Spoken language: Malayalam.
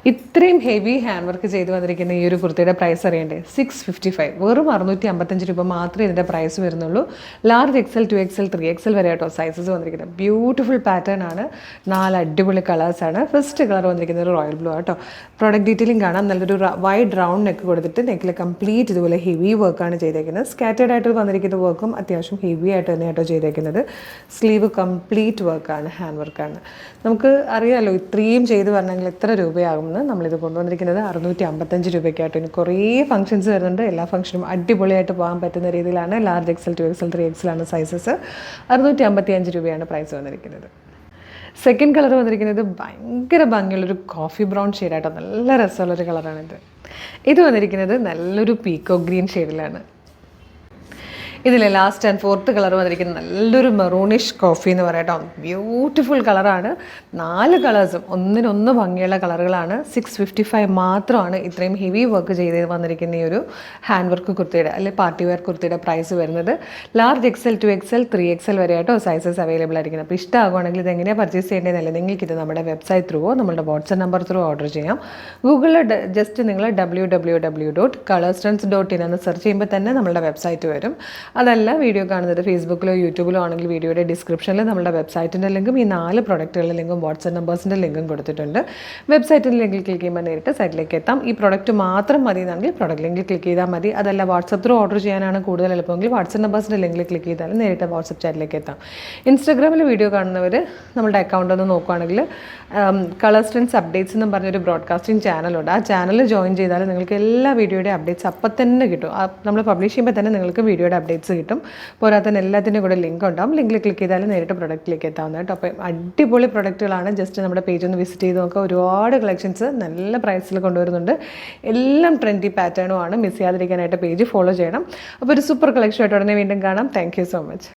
ഇത്രയും ഹെവി ഹാൻഡ് വർക്ക് ചെയ്ത് വന്നിരിക്കുന്ന ഈ ഒരു കുർത്തിയുടെ പ്രൈസ് അറിയണ്ടേ? 655, വെറും 655 രൂപ മാത്രമേ ഇതിൻ്റെ പ്രൈസ് വരുന്നുള്ളൂ. ലാർജ് XL, 2XL, 3XL വരെ കേട്ടോ സൈസസ് വന്നിരിക്കുന്നത്. ബ്യൂട്ടിഫുൾ പാറ്റേൺ ആണ്, 4 അടിപൊളി കളേഴ്സാണ്. ഫസ്റ്റ് കളർ വന്നിരിക്കുന്നത് ഒരു റോയൽ ബ്ലൂ ആട്ടോ. പ്രോഡക്റ്റ് ഡീറ്റെയിലിംഗ് കാണാം. നല്ലൊരു വൈഡ് റൗണ്ട് നെക്ക് കൊടുത്തിട്ട് നെക്കിൽ കംപ്ലീറ്റ് ഇതുപോലെ ഹെവി വർക്കാണ് ചെയ്തേക്കുന്നത്. സ്കാറ്റേഡ് ആയിട്ട് വന്നിരിക്കുന്ന വർക്കും അത്യാവശ്യം ഹെവി ആയിട്ട് തന്നെ കേട്ടോ ചെയ്തേക്കുന്നത്. സ്ലീവ് കംപ്ലീറ്റ് വർക്കാണ്, ഹാൻഡ് വർക്കാണ്. നമുക്ക് അറിയാമല്ലോ ഇത്രയും ചെയ്ത് വരണമെങ്കിൽ എത്ര രൂപയാകും. നമ്മളിത് കൊണ്ടുവന്നിരിക്കുന്നത് 655 രൂപയ്ക്കായിട്ട്. ഇനി കുറേ ഫംഗ്ഷൻസ് വരുന്നുണ്ട്. എല്ലാ ഫംഗ്ഷനും അടിപൊളിയായിട്ട് പോകാൻ പറ്റുന്ന രീതിയിലാണ്. ലാർജ് XL, 2XL, 3XL ആണ് സൈസസ്. 655 രൂപയാണ് പ്രൈസ് വന്നിരിക്കുന്നത്. സെക്കൻഡ് കളർ വന്നിരിക്കുന്നത് ഭയങ്കര ഭംഗിയുള്ളൊരു കോഫി ബ്രൗൺ ഷെയ്ഡായിട്ടോ. നല്ല രസമുള്ളൊരു കളറാണിത്. ഇത് വന്നിരിക്കുന്നത് നല്ലൊരു പീക്കോ ഗ്രീൻ ഷെയ്ഡിലാണ്. ഇതിൽ ലാസ്റ്റ് ആൻഡ് ഫോർത്ത് കളർ വന്നിരിക്കുന്നത് നല്ലൊരു മെറൂണിഷ് കോഫി എന്ന് പറയട്ടോ. ബ്യൂട്ടിഫുൾ കളറാണ്. 4 കളേഴ്സും ഒന്നിനൊന്ന് ഭംഗിയുള്ള കളറുകളാണ്. 655 മാത്രമാണ് ഇത്രയും ഹെവി വർക്ക് ചെയ്ത് വന്നിരിക്കുന്ന ഈ ഒരു ഹാൻഡ് വർക്ക് കുർത്തിയുടെ അല്ലെങ്കിൽ പാർട്ടി വെയർ കുർത്തിയുടെ പ്രൈസ് വരുന്നത്. ലാർജ് XL, 2XL, 3XL വരെ ആയിട്ടോ സൈസസ് അവൈലബിൾ ആയിരിക്കണം. അപ്പോൾ ഇഷ്ടമാകുവാണെങ്കിൽ ഇത് എങ്ങനെയാണ് പർച്ചേസ് ചെയ്യേണ്ടതെന്നല്ല, നിങ്ങൾക്കിത് നമ്മുടെ വെബ്സൈറ്റ് ത്രൂവോ നമ്മുടെ വാട്സ്ആപ്പ് നമ്പർ ത്രൂ ഓർഡർ ചെയ്യാം. ഗൂഗിളിൽ ജസ്റ്റ് നിങ്ങൾ www.colorstrends.in എന്ന് സെർച്ച് ചെയ്യുമ്പോൾ തന്നെ നമ്മളുടെ വെബ്സൈറ്റ് വരും. അതല്ല വീഡിയോ കാണുന്നത് ഫേസ്ബുക്കിലോ യൂട്യൂബിലോ ആണെങ്കിൽ വീഡിയോയുടെ ഡിസ്ക്രിപ്ഷനിൽ നമ്മുടെ വെബ്സൈറ്റിൻ്റെ ലിങ്കും ഈ 4 പ്രൊഡക്റ്റുകളുടെ ലിങ്കും വാട്സ്ആപ്പ് നമ്പേഴ്സിൻ്റെ ലിങ്കും കൊടുത്തിട്ടുണ്ട്. വെബ്സൈറ്റിൻ്റെ ലിങ്കിൽ ക്ലിക്ക് ചെയ്യുമ്പോൾ നേരിട്ട് സൈറ്റിലേക്ക് എത്താം. ഈ പ്രൊഡക്റ്റ് മാത്രം മതി എന്നെങ്കിൽ പ്രൊഡക്റ്റ് ലിങ്കിൽ ക്ലിക്ക് ചെയ്താൽ മതി. അതല്ല വാട്സ്ആപ്പ് ത്രൂ ഓർഡർ ചെയ്യാനാണ് കൂടുതൽ എളുപ്പമെങ്കിൽ വാട്സ്ആപ്പ് നമ്പേഴ്സിൻ്റെ ലിങ്കിൽ ക്ലിക്ക് ചെയ്താൽ നേരിട്ട് വാട്സ്ആപ്പ് ചാറ്റിലേക്ക് എത്താം. ഇൻസ്റ്റാഗ്രാമിൽ വീഡിയോ കാണുന്നവർ നമ്മുടെ അക്കൗണ്ട് ഒന്ന് നോക്കുകയാണെങ്കിൽ കളർ സ്ട്രെൻഡ്സ് അപ്ഡേറ്റ്സ് എന്നും പറഞ്ഞൊരു ബ്രോഡ്കാസ്റ്റിംഗ് ചാനലുണ്ട്. ആ ചാനൽ ജോയിൻ ചെയ്താൽ നിങ്ങൾക്ക് എല്ലാ വീഡിയോയുടെ അപ്ഡേറ്റ്സ് അപ്പം തന്നെ കിട്ടും. നമ്മൾ പബ്ലിഷ് ചെയ്യുമ്പോൾ തന്നെ നിങ്ങൾക്ക് വീഡിയോയുടെ അപ്ഡേറ്റ്സ് കിട്ടും. പോരാത്തന്നെ എല്ലാത്തിൻ്റെ കൂടെ ലിങ്ക് ഉണ്ടാവും. ലിങ്കിൽ ക്ലിക്ക് ചെയ്താൽ നേരിട്ട് പ്രൊഡക്റ്റിലേക്ക് എത്താവുന്നത് കേട്ടോ. അപ്പം അടിപൊളി പ്രൊഡക്റ്റുകളാണ്. ജസ്റ്റ് നമ്മുടെ പേജ് ഒന്ന് വിസിറ്റ് ചെയ്ത് നോക്കുക. ഒരുപാട് കളക്ഷൻസ് നല്ല പ്രൈസിൽ കൊണ്ടുവരുന്നുണ്ട്. എല്ലാം ട്രെൻഡി പാറ്റേണും ആണ്. മിസ് ചെയ്യാതിരിക്കാനായിട്ട് പേജ് ഫോളോ ചെയ്യണം. അപ്പോൾ ഒരു സൂപ്പർ കളക്ഷനായിട്ട് ഉടനെ വീണ്ടും കാണാം. Thank you so much.